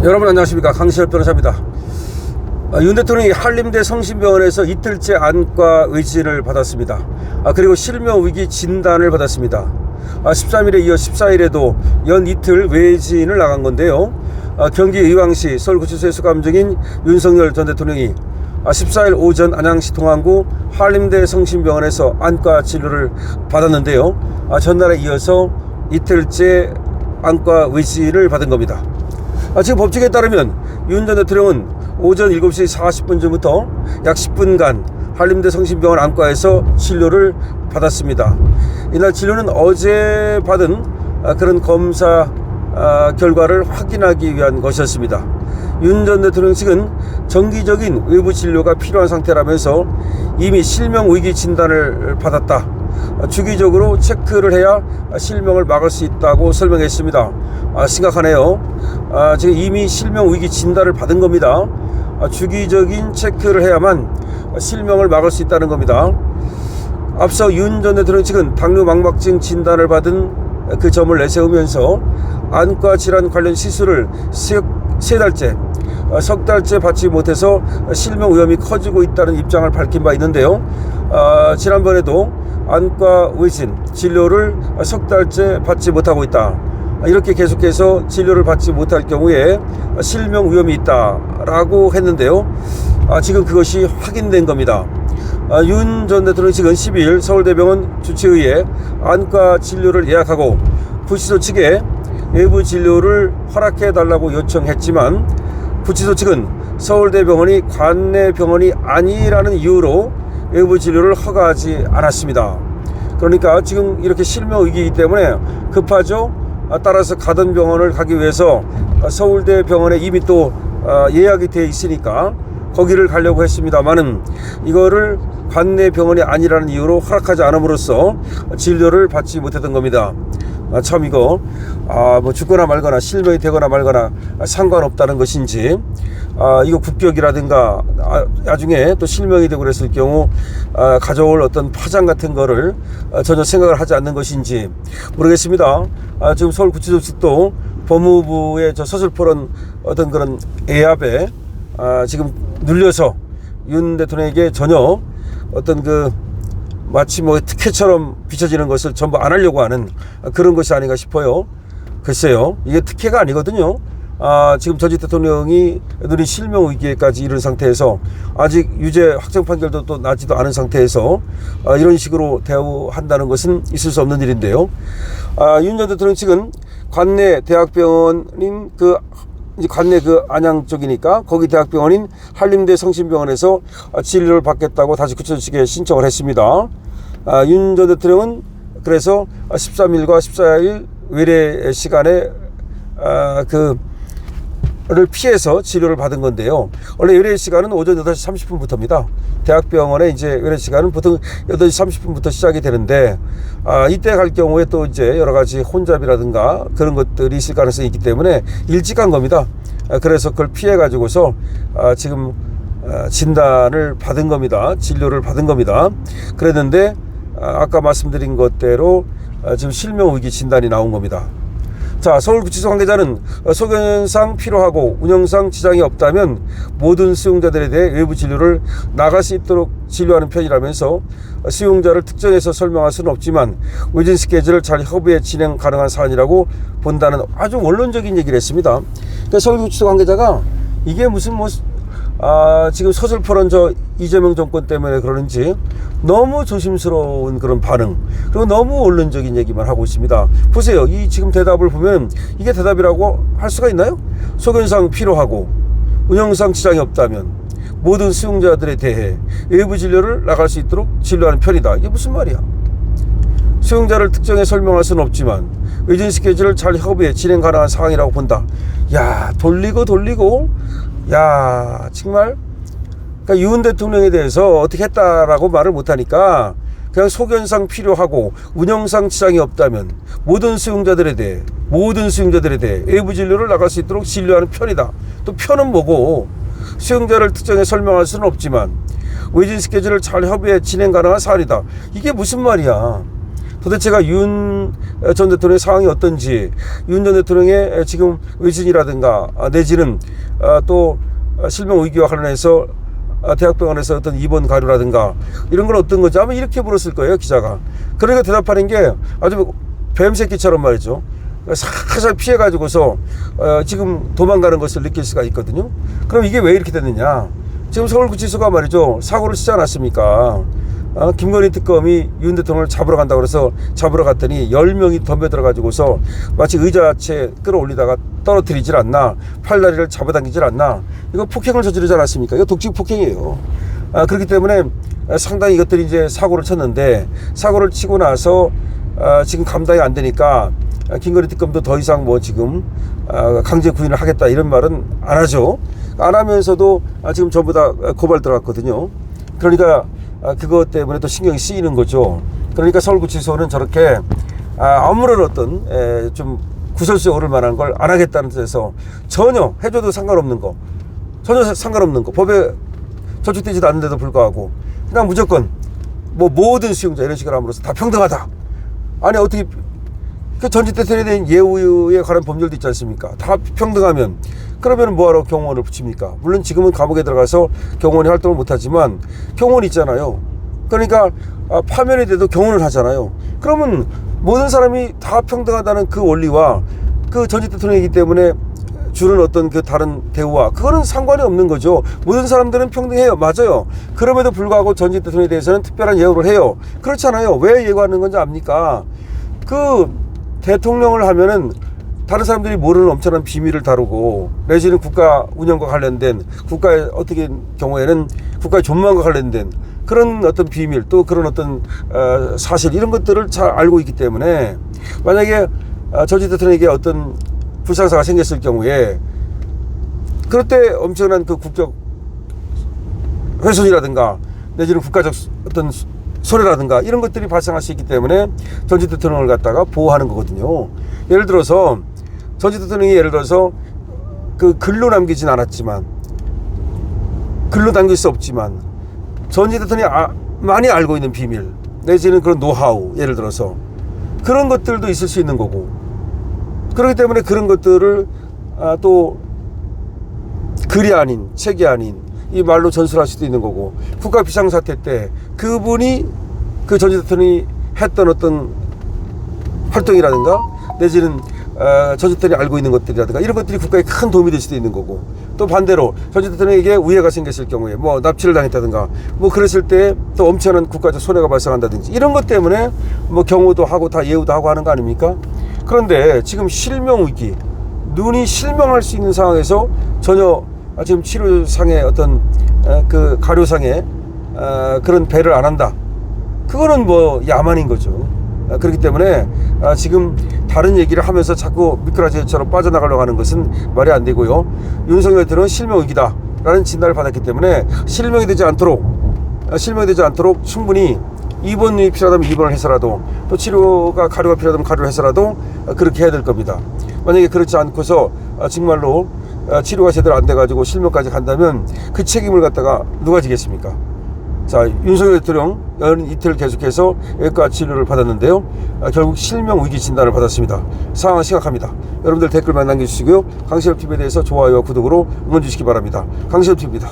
여러분 안녕하십니까, 강시엽 변호사입니다. 윤 대통령이 한림대 성심병원에서 이틀째 안과 의진을 받았습니다. 그리고 실명위기 진단을 받았습니다. 13일에 이어 14일에도 연 이틀 외진을 나간 건데요. 경기 의왕시 서울구치소에 수감 중인 윤석열 전 대통령이 14일 오전 안양시 동안구 한림대 성심병원에서 안과 진료를 받았는데요. 전날에 이어서 이틀째 안과 의진을 받은 겁니다. 지금 법칙에 따르면 윤 전 대통령은 오전 7시 40분쯤부터 약 10분간 한림대 성심병원 안과에서 진료를 받았습니다. 이날 진료는 어제 받은 그런 검사 결과를 확인하기 위한 것이었습니다. 윤 전 대통령 측은 정기적인 외부 진료가 필요한 상태라면서 이미 실명위기 진단을 받았다, 주기적으로 체크를 해야 실명을 막을 수 있다고 설명했습니다. 심각하네요. 지금 이미 실명위기 진단을 받은 겁니다. 주기적인 체크를 해야만 실명을 막을 수 있다는 겁니다. 앞서 윤 전 대통령 측은 당뇨 망막증 진단을 받은 그 점을 내세우면서 안과 질환 관련 시술을 세 달째, 석 달째 받지 못해서 실명 위험이 커지고 있다는 입장을 밝힌 바 있는데요. 지난번에도 안과 의진 진료를 석 달째 받지 못하고 있다, 이렇게 계속해서 진료를 받지 못할 경우에 실명 위험이 있다라고 했는데요. 지금 그것이 확인된 겁니다. 윤 전 대통령 측은 12일 서울대병원 주치의에 안과 진료를 예약하고 구치소 측에 외부 진료를 허락해 달라고 요청했지만 구치소 측은 서울대병원이 관내 병원이 아니라는 이유로 외부 진료를 허가하지 않았습니다. 그러니까 지금 이렇게 실명위기이기 때문에 급하죠. 따라서 가던 병원을 가기 위해서 서울대 병원에 이미 또 예약이 되어 있으니까 거기를 가려고 했습니다만은 이거를 관내 병원이 아니라는 이유로 허락하지 않음으로써 진료를 받지 못했던 겁니다. 참 이거 뭐 죽거나 말거나 실명이 되거나 말거나 상관없다는 것인지, 이거 국격이라든가 나중에 또 실명이 되고 그랬을 경우 가져올 어떤 파장 같은 거를 전혀 생각을 하지 않는 것인지 모르겠습니다. 지금 서울구치소 측도 법무부의 저 서슬퍼런 어떤 그런 애압에 지금 눌려서 윤 대통령에게 전혀 어떤 그 마치 뭐 특혜처럼 비춰지는 것을 전부 안 하려고 하는 그런 것이 아닌가 싶어요. 글쎄요, 이게 특혜가 아니거든요. 지금 전직 대통령이 눈이 실명 위기에까지 이른 상태에서 아직 유죄 확정 판결도 또 나지도 않은 상태에서 이런 식으로 대우한다는 것은 있을 수 없는 일인데요. 윤 전 대통령 측은 관내 대학병원인 관내 안양 쪽이니까 거기 대학병원인 한림대 성심병원에서 진료를 받겠다고 다시 구치소 측에 신청을 했습니다. 윤 전 대통령은 그래서 13일과 14일 외래 시간에 를 피해서 치료를 받은 건데요. 원래 외래 시간은 오전 8시 30분부터입니다. 대학병원의 이제 외래 시간은 보통 8시 30분부터 시작이 되는데, 이때 갈 경우에 또 이제 여러 가지 혼잡이라든가 그런 것들이 있을 가능성이 있기 때문에 일찍 간 겁니다. 그래서 그걸 피해 가지고서 지금 진단을 받은 겁니다. 진료를 받은 겁니다. 그랬는데 아까 말씀드린 것대로 지금 실명위기 진단이 나온 겁니다. 자, 서울구치소 관계자는 소견상 필요하고 운영상 지장이 없다면 모든 수용자들에 대해 외부 진료를 나갈 수 있도록 진료하는 편이라면서 수용자를 특정해서 설명할 수는 없지만 외진 스케줄을 잘 협의해 진행 가능한 사안이라고 본다는 아주 원론적인 얘기를 했습니다. 그러니까 서울구치소 관계자가 이게 무슨 지금 서슬퍼런 이재명 정권 때문에 그러는지 너무 조심스러운 그런 반응, 그리고 너무 원론적인 얘기만 하고 있습니다. 보세요, 이 지금 대답을 보면 이게 대답이라고 할 수가 있나요? 소견상 필요하고 운영상 지장이 없다면 모든 수용자들에 대해 외부 진료를 나갈 수 있도록 진료하는 편이다. 이게 무슨 말이야? 수용자를 특정해 설명할 수는 없지만 외진 스케줄을 잘 협의해 진행 가능한 상황이라고 본다. 야, 돌리고 야, 정말. 그러니까 윤 대통령에 대해서 어떻게 했다라고 말을 못하니까 그냥 소견상 필요하고 운영상 지장이 없다면 모든 수용자들에 대해 외부 진료를 나갈 수 있도록 진료하는 편이다. 또 편은 뭐고, 수용자를 특정해 설명할 수는 없지만 외진 스케줄을 잘 협의해 진행 가능한 사안이다. 이게 무슨 말이야? 도대체가 윤 전 대통령의 상황이 어떤지, 윤 전 대통령의 지금 의진이라든가 내지는 또 실명 위기와 관련해서 대학병원에서 어떤 입원 가료라든가 이런 건 어떤 건지 아마 이렇게 물었을 거예요, 기자가. 그러니까 대답하는 게 아주 뱀새끼처럼 말이죠. 살살 피해가지고서 지금 도망가는 것을 느낄 수가 있거든요. 그럼 이게 왜 이렇게 됐느냐. 지금 서울구치소가 말이죠, 사고를 치지 않았습니까? 김건희 특검이 윤 대통령을 잡으러 간다고 그래서 잡으러 갔더니 10명이 덤벼들어가지고서 마치 의자채 끌어올리다가 떨어뜨리질 않나, 팔다리를 잡아당기질 않나, 이거 폭행을 저지르지 않았습니까? 이거 독직 폭행이에요. 그렇기 때문에 상당히 이것들이 이제 사고를 쳤는데, 사고를 치고 나서 지금 감당이 안 되니까 김건희 특검도 더 이상 뭐 지금 강제 구인을 하겠다 이런 말은 안 하죠. 안 하면서도 지금 전부 다 고발 들어갔거든요. 그러니까 그것 때문에 또 신경이 쓰이는 거죠. 그러니까 서울구치소는 저렇게 아무런 어떤 좀 구설수에 오를 만한 걸 안 하겠다는 뜻에서 전혀 해줘도 상관없는 거, 전혀 상관없는 거, 법에 저촉되지도 않는데도 불구하고 그냥 무조건 뭐 모든 수용자 이런 식으로 함으로써 다 평등하다. 아니 어떻게 그 전직 대통령에 대한 예우에 관한 법률도 있지 않습니까? 다 평등하면 그러면 뭐하러 경호원을 붙입니까? 물론 지금은 감옥에 들어가서 경호원이 활동을 못하지만 경호원이 있잖아요. 그러니까 파면이 돼도 경호원을 하잖아요. 그러면 모든 사람이 다 평등하다는 그 원리와 그 전직 대통령이기 때문에 주는 어떤 그 다른 대우와 그거는 상관이 없는 거죠. 모든 사람들은 평등해요. 맞아요. 그럼에도 불구하고 전직 대통령에 대해서는 특별한 예우를 해요. 그렇잖아요. 왜 예우하는 건지 압니까? 그 대통령을 하면은 다른 사람들이 모르는 엄청난 비밀을 다루고 내지는 국가 운영과 관련된, 국가의 어떻게 경우에는 국가의 존망과 관련된 그런 어떤 비밀, 또 그런 어떤 사실 이런 것들을 잘 알고 있기 때문에 만약에 전직 대통령에게 어떤 불상사가 생겼을 경우에 그럴 때 엄청난 그 국적 훼손이라든가 내지는 국가적 어떤 손해라든가 이런 것들이 발생할 수 있기 때문에 전직 대통령을 갖다가 보호하는 거거든요. 예를 들어서 전직 대통령이 예를 들어서 그 글로 남기진 않았지만, 글로 남길 수 없지만 전직 대통령이 많이 알고 있는 비밀 내지는 그런 노하우, 예를 들어서 그런 것들도 있을 수 있는 거고, 그렇기 때문에 그런 것들을 또 글이 아닌, 책이 아닌 이 말로 전술할 수도 있는 거고, 국가 비상사태 때 그분이 그 전직 대통령이 했던 어떤 활동이라든가 내지는 전직 대통령이 알고 있는 것들이라든가 이런 것들이 국가에 큰 도움이 될 수도 있는 거고, 또 반대로 전직 대통령에게 우애가 생겼을 경우에 뭐 납치를 당했다든가 뭐 그랬을 때 또 엄청난 국가적 손해가 발생한다든지 이런 것 때문에 뭐 경호도 하고 다 예우도 하고 하는 거 아닙니까? 그런데 지금 실명 위기, 눈이 실명할 수 있는 상황에서 전혀 지금 치료상의 어떤 그 가료상의 그런 배를 안 한다. 그거는 뭐 야만인 거죠. 그렇기 때문에 지금 다른 얘기를 하면서 자꾸 미꾸라지처럼 빠져나가려고 하는 것은 말이 안 되고요. 윤석열 대통령은 실명 위기다 라는 진단을 받았기 때문에 실명이 되지 않도록 충분히 입원이 필요하다면 입원을 해서라도, 또 치료가 가료가 필요하다면 가료를 해서라도 그렇게 해야 될 겁니다. 만약에 그렇지 않고서 정말로 치료가 제대로 안 돼가지고 실명까지 간다면 그 책임을 갖다가 누가 지겠습니까? 자, 윤석열 대통령 이틀 계속해서 외과 치료를 받았는데요. 결국 실명 위기 진단을 받았습니다. 상황은 심각합니다. 여러분들 댓글만 남겨주시고요. 강신업 TV에 대해서 좋아요와 구독으로 응원 주시기 바랍니다. 강신업 TV입니다.